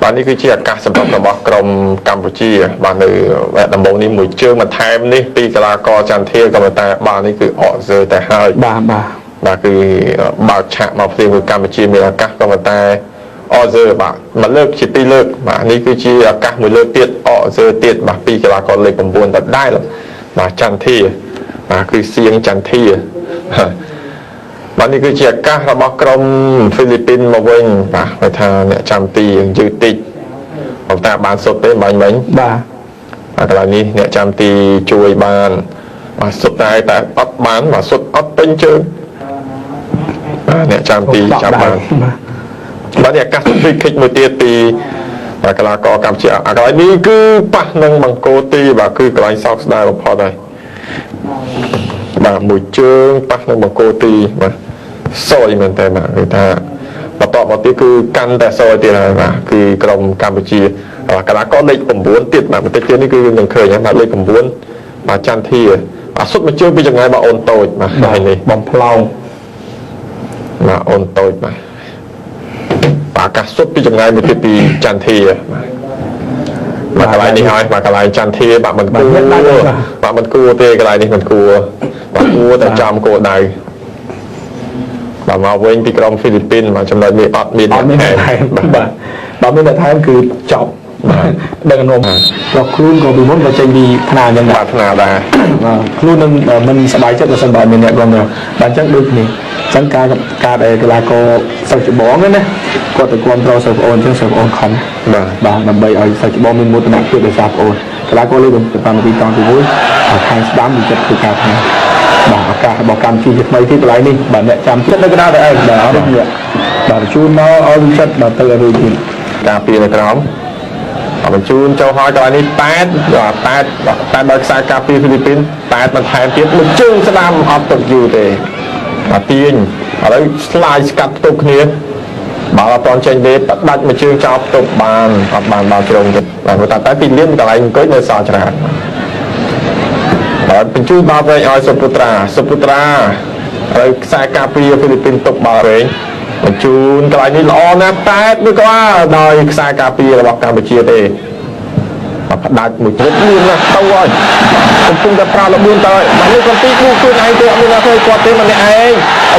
បាទនេះគឺជាឱកាសសម្រាប់របស់ក្រុមកម្ពុជាបាទនៅដំបូងនេះមួយជើងបន្ថែមនេះពីកីឡាករចន្ទធាក៏ប៉ុន្តែបាទនេះគឺអកសើតែហើយបាទគឺបើកឆាកមកផ្ទៃមួយកម្ពុជាមានឱកាសក៏ប៉ុន្តែអកសើបាទមួយលើកជាពីរលើកបាទនេះគឺជាឱកាសមួយលើកទៀតអកសើទៀតបាទពីកីឡាករលេខ9ដដែលបាទចន្ទធាបាទគឺសៀងចន្ទធាបាទនេះគឺជាឱកាសរបស់ក្រុមហ្វីលីពីនមកវិញបាទគេថាអ្នកចាំទីយឺតតិចប៉ុន្តែបានសុទ្ធទេបាញ់មិញបាទកន្លែងនេះអ្នកចាំទីជួយបានបាទសុទ្ធតែអត់បានបាទសុទ្ធអត់ពេញជើងបាទអ្នកចាំទីចាប់បានបាទនេះឱកាសហ្វ្រីគិកមួយទៀតពីកីឡាករកម្ពុជាកន្លែងនេះគឺប៉ះនឹងបង្គោលទីបាទគឺកន្លែងសោកស្ដាយបំផុតហើយបាទមួយជើងប៉ះនឹងបង្គោលទីបាទសយមែនតើបាទគឺថាបន្តមកទៀតគឺកាន់តែសយទៀតហើយបាទគឺក្រុមកម្ពុជាកីឡាករលេខ9ទៀតបាទបន្តិចទៀតនេះគឺនឹងឃើញបាទលេខ9បាទចន្ទធាបាទសុទ្ធមកជើងពីចម្ងាយបាទអូនតូចបាទហើយនេះបំផ្លោងបាទអូនតូចបាទអាកាសសុទ្ធពីចម្ងាយមួយទៀតពីចន្ទធាបាទកន្លែងនេះហើយបាទកន្លែងចន្ទធាបាទមិនគួរបាទមិនគួរទេកន្លែងនេះមិនគួរបាទគួរតែចំគោលដៅបាទមកវិញពីក្រុមហ្វីលីពីនបាទចំណុចនេះអត់មានថែមបាទមានថែមគឺចប់ដឹងនំដល់ខ្លួនក៏ពីមុនក៏ចេញពីថ្នាលយ៉ាងបាទថ្នាលដែរខ្លួននឹងមិនសប្បាយចិត្តបើសិនបើមានអ្នកបងបាទអញ្ចឹងដូចនេះអញ្ចឹងការដែលកីឡាករសិស្សច្បងណាគាត់ទៅគ្រប់គ្រងសិស្សប្អូនអញ្ចឹងសិស្សប្អូនខំបាទដើម្បីឲ្យសិស្សច្បងមានមោទនភាពដោយសារប្អូនកីឡាករលេខ7ពីតង់ទី1ខាងស្ដាំពីចិត្តធ្វើការផ្នែកបាទឱកាសរបស់កម្ពុជាថ្មីទីកន្លែងនេះបាទអ្នកចាំចិត្តនៅកណ្ដាលតែឯងបាទអត់នេះបាទបញ្ជូនមកឲ្យវិចិត្របាទទៅឲ្យរួចទៀតការពារនៅក្រោមបញ្ជូនចូលហើយកន្លែងនេះ8បើខ្សែការពារហ្វីលីពីន8បន្ថែមទៀតមួយជើងស្ដាំអត់ទុកយូរទេបាទទាញឥឡូវស្លាយស្កាត់ផ្ទុកគ្នាបើអត់តន់ចេញទេដាច់មួយជើងចោលផ្ទុកបានអត់បានដល់ជ្រុងទេបាទតែពីលៀនកន្លែងអង្គុយនៅសល់ច្រើនបាទបញ្ជូនបាល់វែងឲ្យសុពុត្រាហើយខ្សែការពារហ្វីលីពីនទុកបាល់វែងបញ្ជូនកន្លែងនេះល្អណាស់តែមួយក៏ដោយខ្សែការពាររបស់កម្ពុជាទេផ្ដាច់មួយជ្រុតលឿនណាស់ទៅហើយកំពុងតែប្រើលបឿនទៅហើយបាទនេះគាត់ទីគូខ្លួនឯងទេអត់មានអ្នកធ្វើគាត់ទេម្នាក់ឯង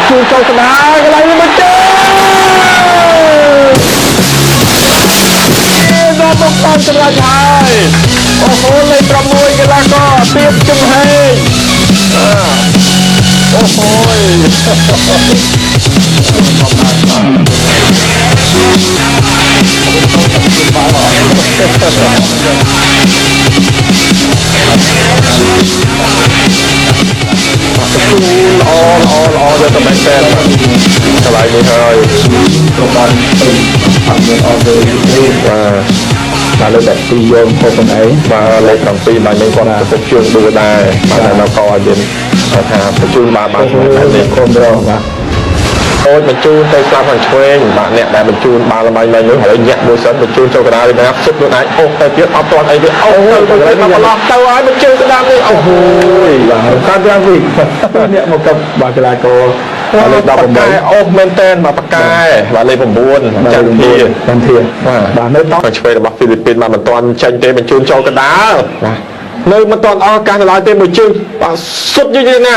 ជូនចូលស្ដាយកន្លែងនេះមកចេញដល់មកតាមចម្លាច់ហើយអូហូលេខ6កីឡាករទៀតចំហេងអូហូយល្អទៅតែមែនតើកន្លែងនេះហើយប្រព័ន្ធអត់មានអត់ទេបាទលើកតែ2យកខុសខ្លួនឯងបាទលេខ7បាទនេះគាត់ទៅជួងដួលដែរបាទនៅកឲ្យយើងថាបញ្ជូនបាននេះគុំរកបាទអូនបញ្ជូនទៅស្លាប់ខាងឆ្វេងបាទអ្នកដែលបញ្ជូនបានល្បីៗនោះហើយញាក់មួយសិនបញ្ជូនចូលកណ្ដាលវិញណាសុទ្ធខ្លួនឯងអូទៅទៀតអត់ទាន់អីទេអូទៅមកកន្លោះទៅហើយបញ្ជូនស្ដាប់នេះអូហូយបាទការយ៉ាងវិញអ្នកមកកັບបាទកីឡាករលេខ18អូមែនតែនមកប៉ាកែបាទលេខ9ចន្ទធាបាទនៅតខាងឆ្វេងរបស់ហ្វីលីពីនមកមិនទាន់ចេញទេបញ្ជូនចូលកណ្ដាលបាទនៅមិនទាន់អស់ឱកាសឡើយទេមួយជើងបាទសុទ្ធយូរណា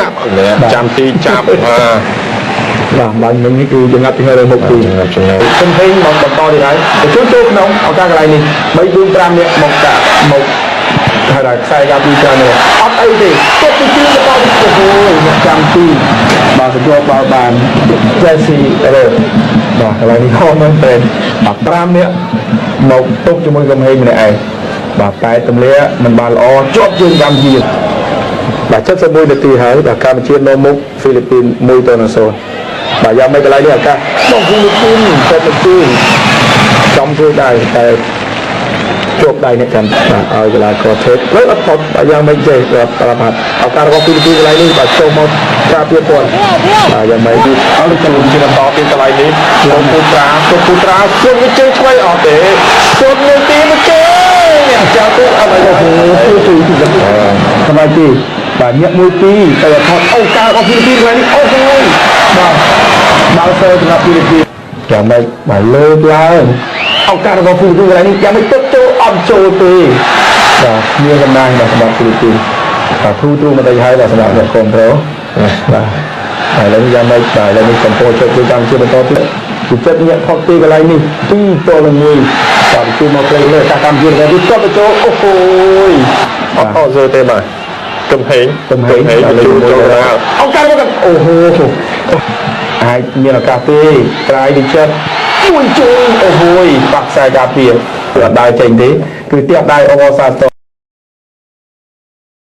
ចាំទីចាប់បាទបាញ់មិញនេះគឺចង្អាប់ពីលើមុខទីចំណែកខ្ញុំឃើញមកបន្តទៀតហើយបញ្ជូនចូលក្នុងឱកាសកន្លែងនេះ3 4 5នាក់មកដាក់មកហើយដល់ខ្សែការពីច្រើននេះអត់អីទេទុកទៅជឿទៅដល់អូហូអ្នកចាំទីបាទទៅយកបាល់បាន Jesse បាទកន្លែងនេះហោះមែនទេបាទ5នាក់មកទុកជាមួយកំហេងម្នាក់ឯងបាទតែទម្លាមិនបានល្អជាប់ជើងកម្ពុជាបាទ71នាទីហើយបាទកម្ពុជានៅមុខហ្វីលីពីន1-0បាទយ៉ាងម៉េចកន្លែងនេះឱកាសបងហ្វីលីពីនទៅជើងចំធ្វើដែរតែជាប់ដៃអ្នកកាន់បាទឲ្យកីឡាករថេតលើអត់ផុតបាទយ៉ាងម៉េចទេបាទប្រាប់ឱកាសរបស់ហ្វីលីពីនកន្លែងនេះបាទចូលមកការពារគាត់បាទយ៉ាងម៉េចឲ្យចូលជាបន្តពីកន្លែងនេះសុពុត្រាសុទ្ធមួយជើងឆ្វេងអត់ទេសុទ្ធមួយទីមួយជើងអ្នកចាស់ទៅអត់ឲ្យសមាជិកបាទញាក់មួយទីទៅថតឱកាសរបស់ហ្វីលីពីនកន្លែងនេះអូហូបាទដល់ទៅសម្រាប់ហ្វីលីពីនយ៉ាងម៉េចបាទលើកឡើងអ ឱកាសរបស់ហ្វីលីពីនកន្លែងនេះយ៉ាងមិនទឹកចូលអត់ចូលទេបាទមានកំណាញ់បាទសម្រាប់ហ្វីលីពីនបាទធូរទូមកទៅហើយបាទសម្រាប់អ្នកគ្រប់គ្រងបាទហើយឥឡូវយ៉ាងម៉េចបាទឥឡូវនេះកំពុងជួយកម្មជាបន្តទៀតពីចិត្តញាក់ផុតទីកន្លែងនេះ2-1បាទជួយមកផ្លេចលើការកម្មជាបន្តទៀតទៅចូលអូហូយអត់ចូលទេបាទកំហែងជួយចូលដល់ឱកាសមកអូហូអាចមានឱកាសទេត្រាយពីចិត្តមួយជួយអូហូយបាក់ខ្សែការពារគឺអត់ដើរចេញទេគឺទៀតដៃអងសាស្ត្រ